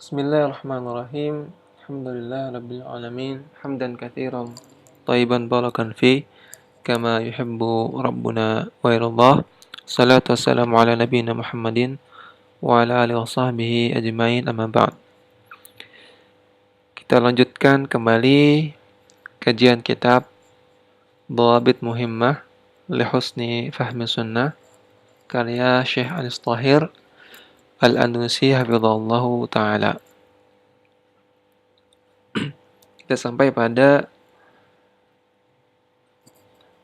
Bismillahirrahmanirrahim. Alhamdulillah rabbil alamin. Hamdan katsiran thayyiban barakan fi kama yuhibbu rabbuna wa yardah. Salatu wassalamu ala nabiyyina Muhammadin wa ala alihi wa sahbihi ajmain, amma ba'd. Kita lanjutkan kembali kajian kitab Dhawabit Muhimmah li Husni Fahmi Sunnah karya Syekh Anis Tahir Al-Andalusi hafizahullahu taala. Kita sampai pada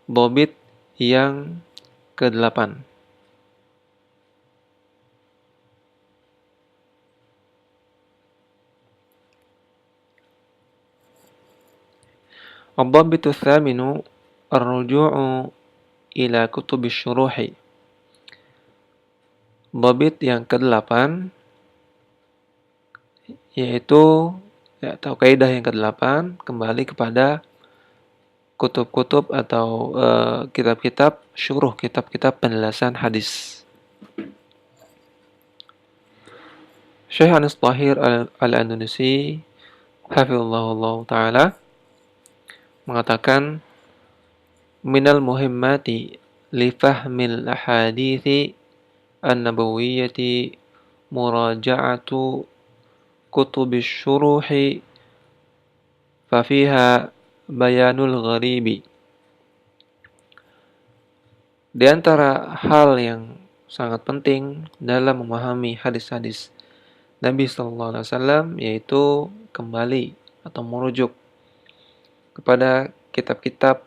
dhabit yang ke-8. Ad-dhabitu tsaminu ar-ruju'u ila kutubi syuruhi. Dhabit yang ke-8 yaitu atau kaidah yang ke-8 kembali kepada kutub-kutub atau kitab-kitab syuruh, kitab-kitab penjelasan hadis. Syekh Anis Tahir Al-Andalusi hafizahullah taala mengatakan minal muhimmati li fahmil ahadithi an-nabawiyyati muraja'atu kutubis syuruhi fa fiha bayanul gharibi. Di antara hal yang sangat penting dalam memahami hadis-hadis Nabi sallallahu alaihi wasallam yaitu kembali atau merujuk kepada kitab-kitab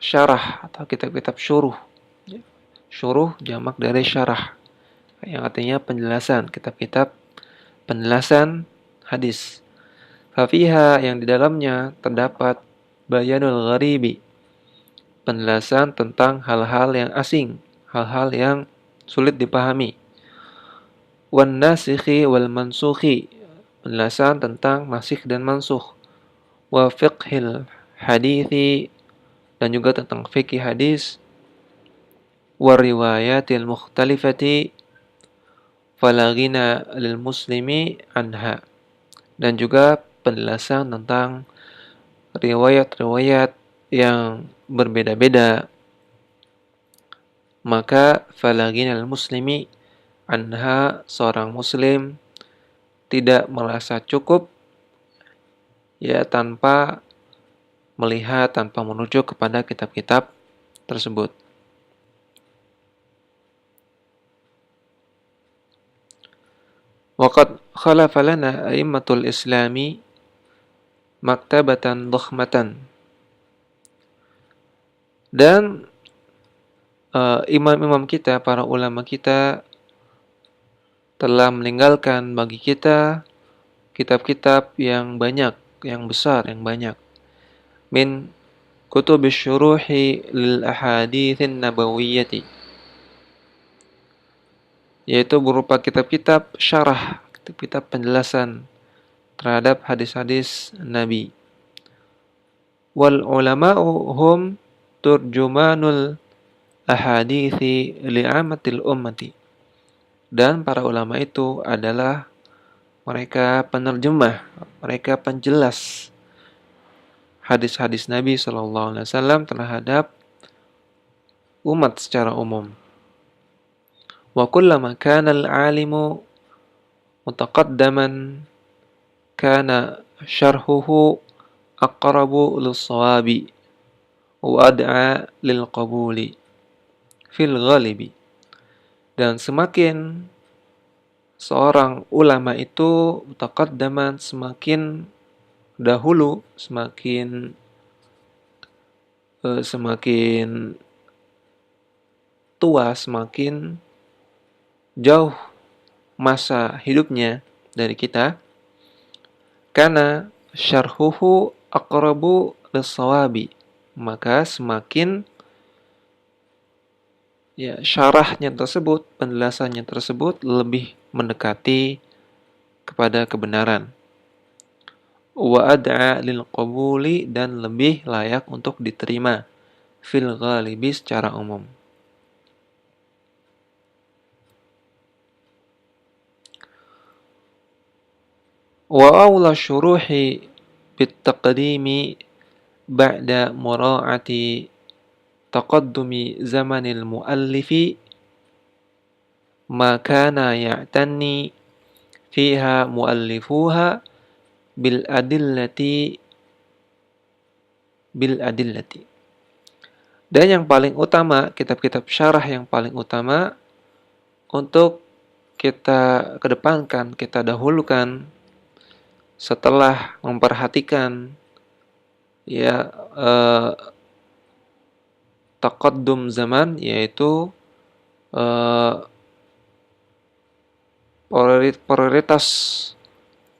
syarah atau kitab-kitab syuruh. Syuruh jamak dari syarah yang artinya penjelasan, kitab-kitab penjelasan hadis. Fafiha yang di dalamnya terdapat bayanul gharibi, penjelasan tentang hal-hal yang asing, hal-hal yang sulit dipahami. Wan nasikhi wal mansukhi, penjelasan tentang nasikh dan mansukh. Wa fiqhil hadithi, dan juga tentang fikih hadis. Wa riwayatil mukhtalifati fala ghina lil muslimi anha, dan juga penjelasan tentang riwayat-riwayat yang berbeda-beda, maka fala ghina lil muslimi anha, seorang muslim tidak merasa cukup ya tanpa melihat, tanpa merujuk kepada kitab-kitab tersebut. Waqad khalafa lana a'immatul islami maktabatan dhakhmatan. Dan imam-imam kita, para ulama kita telah meninggalkan bagi kita kitab-kitab yang banyak, yang besar, yang banyak. Min kutubis syuruhi lil ahaditsin nabawiyyati, yaitu berupa kitab-kitab syarah, kitab-kitab penjelasan terhadap hadis-hadis Nabi. Wal ulama'u hum turjumanul ahadithi li'amatil ummati, dan para ulama itu adalah mereka penerjemah, mereka penjelas hadis-hadis Nabi sallallahu alaihi wasallam terhadap umat secara umum. Wa kullama kana al-'alimu mutaqaddaman kana syarhuhu aqrabu lis-shawabi wa ad'a lil qabuli fil ghalibi. Dan semakin seorang ulama itu mutaqaddaman, semakin dahulu, semakin tua, semakin jauh masa hidupnya dari kita, karena syarhuhu aqrabu lis-shawabi, maka semakin syarahnya tersebut, penjelasannya tersebut lebih mendekati kepada kebenaran. Wa ad'a lil qabuli, dan lebih layak untuk diterima fil ghalibi, secara umum. Wa awla syuruhi bitaqdimi ba'da mura'ati taqaddumi zamanil muallifi ma kana ya'tani fiha muallifuha bil adillati bil adillati. Dan yang paling utama, kitab-kitab syarah yang paling utama untuk kita kedepankan, kita dahulukan setelah memperhatikan ya taqaddum zaman, yaitu eh, prioritas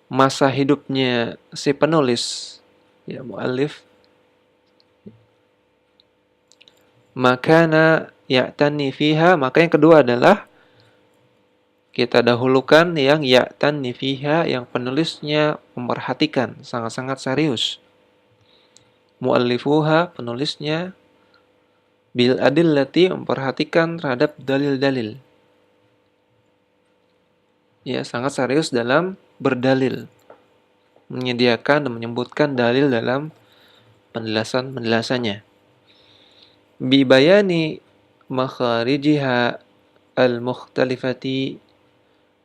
masa hidupnya si penulis, ya muallif, makana ya'tani fiha, maka yang kedua adalah kita dahulukan yang ya'tani fiha, yang penulisnya memperhatikan sangat-sangat serius. Muallifuha, penulisnya, bil adillati, memperhatikan terhadap dalil-dalil. Ya, sangat serius dalam berdalil, menyediakan dan menyebutkan dalil dalam penjelasannya. Bi bayani makharijiha al-mukhtalifati,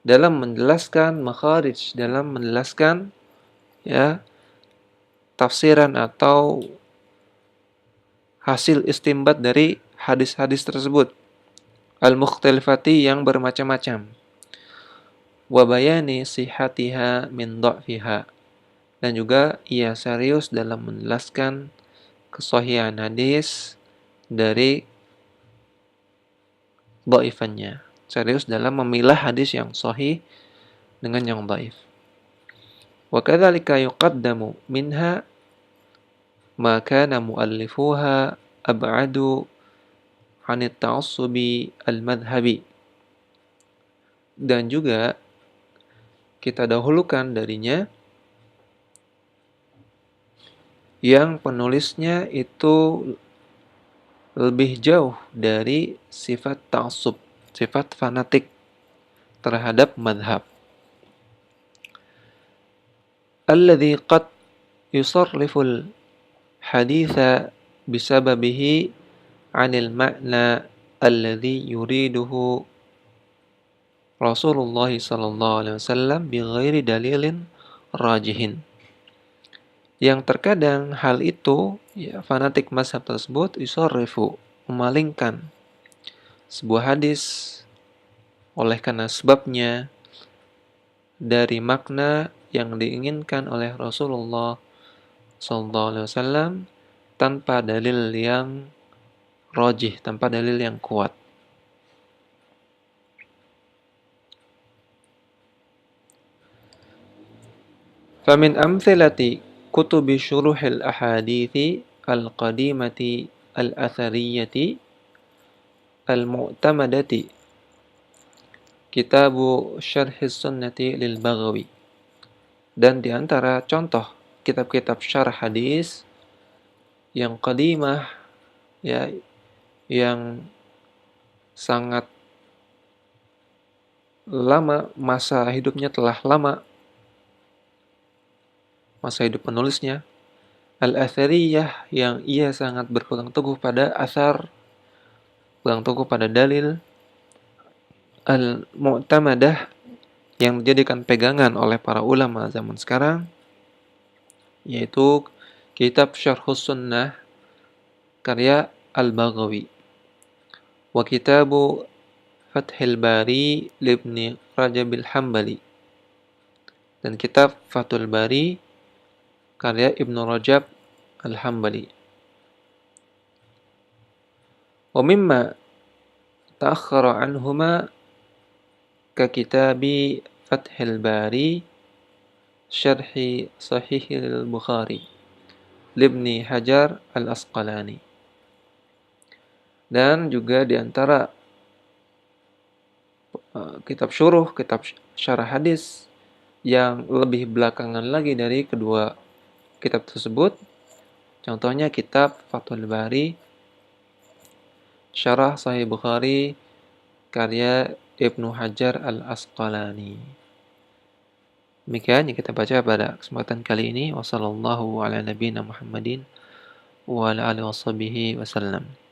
dalam menjelaskan makharij, dalam menjelaskan ya tafsiran atau hasil istimbat dari hadis-hadis tersebut, al-mukhtalifati, yang bermacam-macam. Wa bayani sihhatiha min dha'fiha, dan juga ia serius dalam menjelaskan kesahihan hadis dari dhaifannya. Serius dalam memilah hadis yang sahih dengan yang dhaif. Wa kadzalika yuqaddamu minha ma kana muallifuha ab'adu 'anit ta'assubi al-madhhabi. Dan juga kita dahulukan darinya yang penulisnya itu lebih jauh dari sifat ta'assub, sifat fanatik terhadap madhab. Alladhi qad yusarriful haditha bisababihi 'anil ma'na alladhi yuriduhu Rasulullah sallallahu alaihi wasallam bighairi dalilin rajihin. Yang terkadang hal itu, ya, fanatik mazhab tersebut yusarrifu, memalingkan sebuah hadis oleh karena sebabnya dari makna yang diinginkan oleh Rasulullah sallallahu alaihi wasallam tanpa dalil yang rajih, tanpa dalil yang kuat. Famin amthilati kutubi syuruhil ahadithi al-qadimati al-athariyati al-mu'tamadati kitabu syarhis sunnati lil Baghawi. Dan di antara contoh kitab-kitab syarah hadis yang qadimah, ya, yang sangat lama, masa hidupnya telah lama, masa hidup penulisnya, al-athariyah, yang ia sangat berpegang teguh pada asar, pegang teguh pada dalil, al-mu'tamadah, yang dijadikan pegangan oleh para ulama zaman sekarang, yaitu kitab Syarhus Sunnah karya Al-Baghawi, wa kitabu Fathil Bari libni Rajabil Hambali, dan kitab Fathul Bari karya Ibnu Rajab Al-Hambali. Wa mimma ta'akhkhara anhuma ka kitabi Fathil Bari syarhi Sahihil Bukhari libni Hajar Al-Asqalani. Dan juga di antara kitab syuruh, kitab syarah hadis yang lebih belakangan lagi dari kedua kitab tersebut, contohnya kitab Fathul Bari Syarah Sahih Bukhari karya Ibnu Hajar Al-Asqalani. Demikian yang kita baca pada kesempatan kali ini. Wassallallahu ala nabiyyina Muhammadin wa ala alihi wasallam.